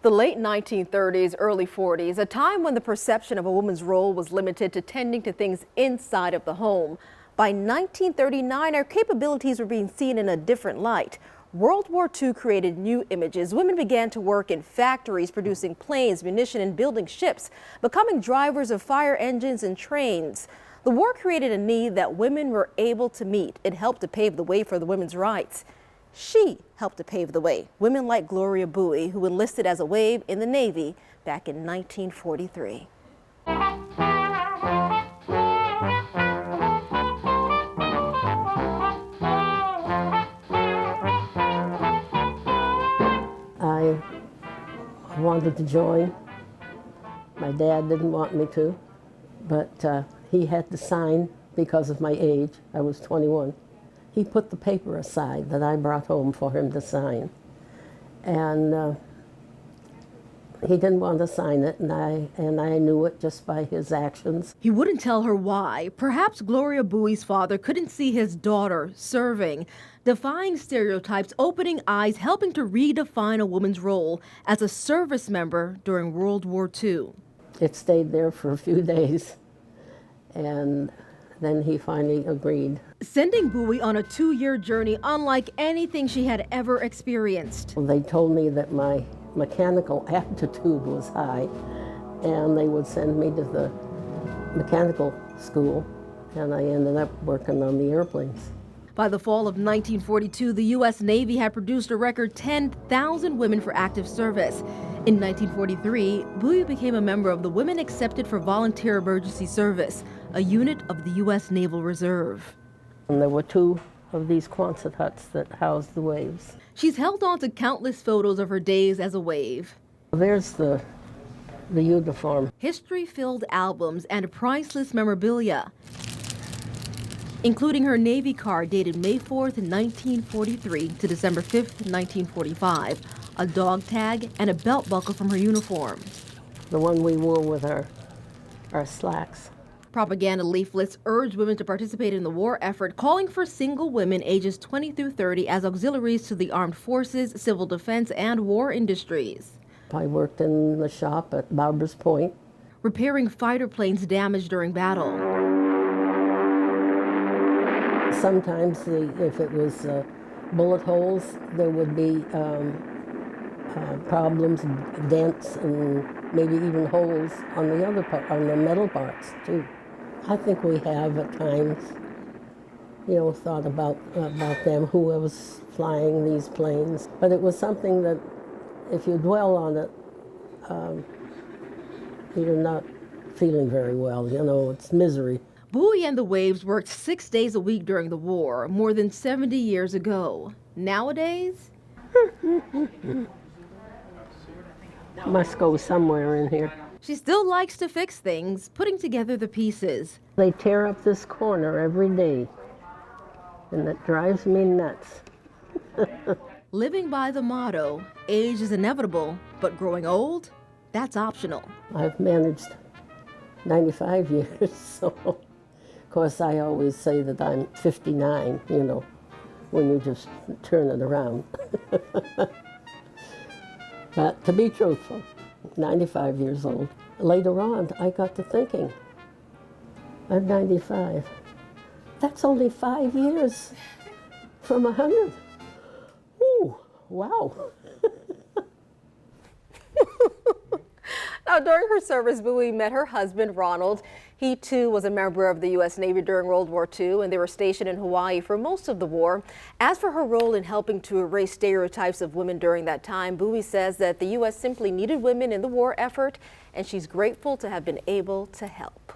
The late 1930s, early 40s, a time when the perception of a woman's role was limited to tending to things inside of the home. By 1939, our capabilities were being seen in a different light. World War II created new images. Women began to work in factories producing planes, munition, and building ships, becoming drivers of fire engines and trains. The war created a need that women were able to meet. It helped to pave the way for the women's rights. She helped to pave the way. Women like Gloria Bowie, who enlisted as a WWII in the Navy back in 1943. I wanted to join. My dad didn't want me to, but he had to sign because of my age. I was 21. He put the paper aside that I brought home for him to sign. And he didn't want to sign it, and I knew it just by his actions. He wouldn't tell her why. Perhaps Gloria Bowie's father couldn't see his daughter serving, defying stereotypes, opening eyes, helping to redefine a woman's role as a service member during World War II. It stayed there for a few days, and then he finally agreed. Sending Bowie on a 2-year journey unlike anything she had ever experienced. They told me that my mechanical aptitude was high, and they would send me to the mechanical school, and I ended up working on the airplanes. By the fall of 1942, the U.S. Navy had produced a record 10,000 women for active service. In 1943, Bowie became a member of the Women Accepted for Volunteer Emergency Service, a unit of the U.S. Naval Reserve. And there were 2 of these Quonset huts that housed the WWIIs. She's held on to countless photos of her days as a WWII. There's the uniform. History-filled albums and priceless memorabilia, including her Navy card dated May 4th, 1943 to December 5th, 1945, a dog tag, and a belt buckle from her uniform. The one we wore with our slacks. Propaganda leaflets urged women to participate in the war effort, calling for single women ages 20 through 30 as auxiliaries to the armed forces, civil defense, and war industries. I worked in the shop at Barbers Point, repairing fighter planes damaged during battle. Sometimes, if it was bullet holes, there would be problems, dents, and maybe even holes on the other part, on the metal parts too. I think we have at times, thought about them, who was flying these planes. But it was something that, if you dwell on it, you're not feeling very well. It's misery. Bowie and the WWIIs worked 6 days a week during the war, more than 70 years ago. Nowadays? Must go somewhere in here. She still likes to fix things, putting together the pieces. They tear up this corner every day, and it drives me nuts. Living by the motto, age is inevitable, but growing old, that's optional. I've managed 95 years, so of course I always say that I'm 59, when you just turn it around. But to be truthful, 95 years old. Later on, I got to thinking, I'm 95. That's only 5 years from 100. Ooh, wow. Now, during her service, Bowie met her husband, Ronald. He, too, was a member of the U.S. Navy during World War II, and they were stationed in Hawaii for most of the war. As for her role in helping to erase stereotypes of women during that time, Bowie says that the U.S. simply needed women in the war effort, and she's grateful to have been able to help.